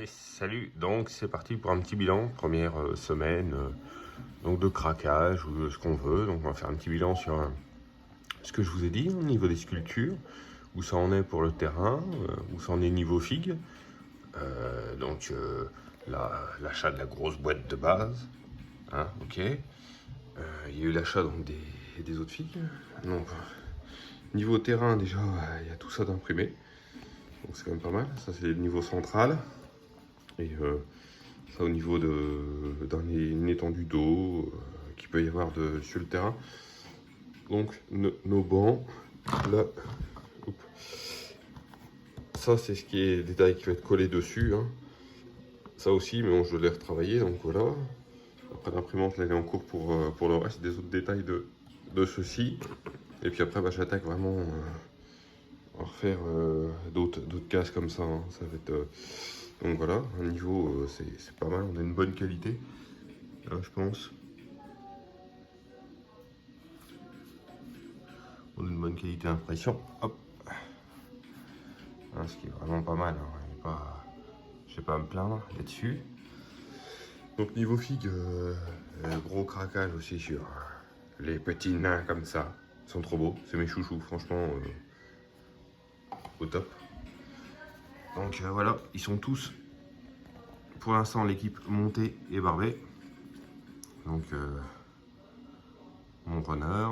Et salut, donc c'est parti pour un petit bilan, première semaine donc de craquage ou de ce qu'on veut. Donc on va faire un petit bilan sur ce que je vous ai dit au niveau des sculptures, où ça en est pour le terrain, où ça en est niveau figue. L'achat de la grosse boîte de base, hein, ok. Il y a eu l'achat donc des autres figues. Donc niveau terrain déjà, il y a tout ça d'imprimé. Donc c'est quand même pas mal, ça c'est le niveau central. Et ça au niveau d'une étendue d'eau qu'il peut y avoir sur le terrain. Donc nos bancs, là, ça c'est ce qui est le détail qui va être collé dessus. Hein. Ça aussi, mais bon, je l'ai retravaillé, donc voilà. Après l'imprimante, là elle est en cours pour le reste des autres détails de ceci. Et puis après, j'attaque vraiment à refaire d'autres cases comme ça. Hein. Ça va être... donc voilà, un niveau, c'est pas mal, on a une bonne qualité, là, je pense. On a une bonne qualité d'impression, hop. Hein, ce qui est vraiment pas mal, hein. Je vais pas me plaindre là-dessus. Donc niveau figue, gros craquage aussi sur les petits nains comme ça. Ils sont trop beaux, c'est mes chouchous, franchement, au top. Donc voilà, ils sont tous, pour l'instant, l'équipe montée et barbée. Donc mon runner,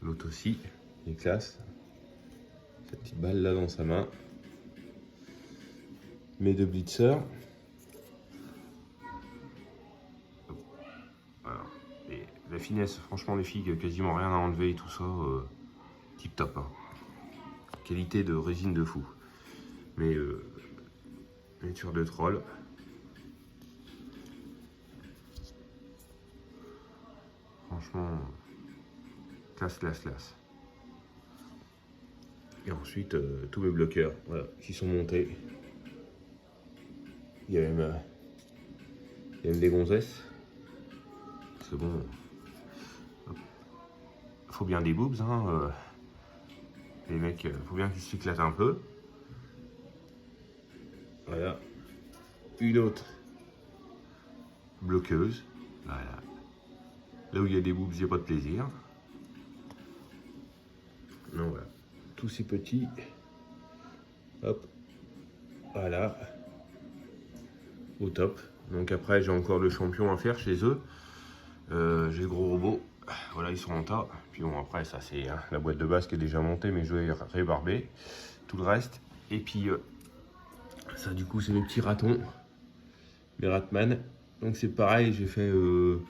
l'autre aussi, il est classe. Cette petite balle là dans sa main. Mes deux blitzers. Voilà. Et la finesse, franchement les figues, quasiment rien à enlever et tout ça, tip top. Hein. Qualité de résine de fou. Mais nature de troll. Franchement, classe. Et ensuite, tous mes bloqueurs, voilà, qui sont montés. Il y a même des gonzesses. C'est bon. Faut bien des boobs, hein. Les mecs, faut bien qu'ils s'éclatent un peu. Voilà. Une autre bloqueuse. Voilà. Là où il y a des boobs, il n'y a pas de plaisir. Non, voilà. Tous ces petits. Hop. Voilà. Au top. Donc après, j'ai encore le champion à faire chez eux. J'ai le gros robot. Voilà, ils sont en tas. Puis bon, après, ça c'est hein, la boîte de base qui est déjà montée, mais je vais rébarber tout le reste. Et puis, ça du coup, c'est mes petits ratons. Mes Ratman. Donc c'est pareil, j'ai fait le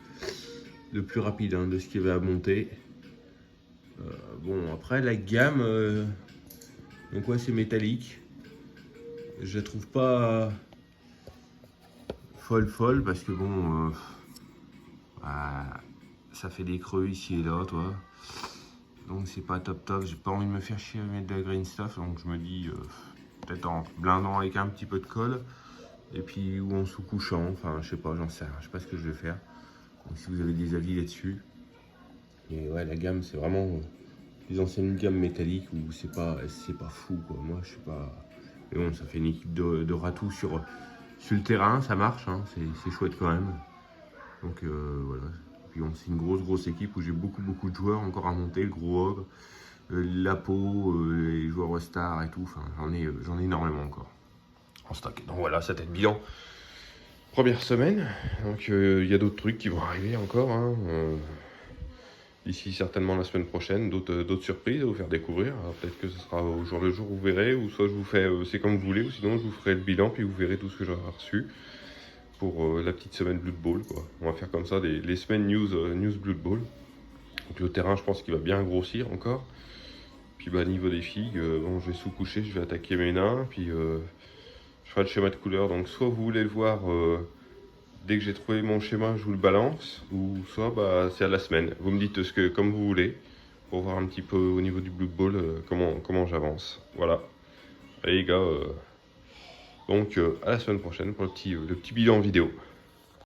plus rapide hein, de ce qu'il y avait à monter. Bon, après, la gamme, donc ouais, c'est métallique. Je la trouve pas folle, parce que bon, ça fait des creux ici et là, toi. Donc c'est pas top. J'ai pas envie de me faire chier à mettre de la green stuff, donc je me dis peut-être en blindant avec un petit peu de colle. Et puis ou en sous-couchant, enfin je sais pas, j'en sais rien, je sais pas ce que je vais faire. Donc si vous avez des avis là-dessus. Et ouais, la gamme c'est vraiment les anciennes gammes métalliques où c'est pas fou quoi. Moi je sais pas. Mais bon, ça fait une équipe de ratous sur le terrain, ça marche, hein, c'est chouette quand même. Donc voilà. Puis bon, c'est une grosse équipe où j'ai beaucoup de joueurs encore à monter, le gros ogre, Lapo, les joueurs stars et tout. Enfin j'en ai énormément encore en stock. Donc voilà, c'était le bilan. Première semaine, donc il y a d'autres trucs qui vont arriver encore. Hein, d'ici certainement la semaine prochaine, d'autres surprises à vous faire découvrir. Peut-être que ce sera au jour le jour, vous verrez, ou soit je vous fais, c'est comme vous voulez, ou sinon je vous ferai le bilan, puis vous verrez tout ce que j'aurai reçu pour la petite semaine Blood Bowl. Quoi. On va faire comme ça les semaines news Blood Bowl. Donc le terrain, je pense qu'il va bien grossir encore. Puis niveau des figues, bon, je vais sous-coucher, je vais attaquer mes nains, puis je ferai le schéma de couleur. Donc soit vous voulez le voir dès que j'ai trouvé mon schéma, je vous le balance, ou soit c'est à la semaine. Vous me dites comme vous voulez, pour voir un petit peu au niveau du Blood Bowl comment j'avance. Voilà. Allez les gars, donc à la semaine prochaine pour le petit bilan vidéo.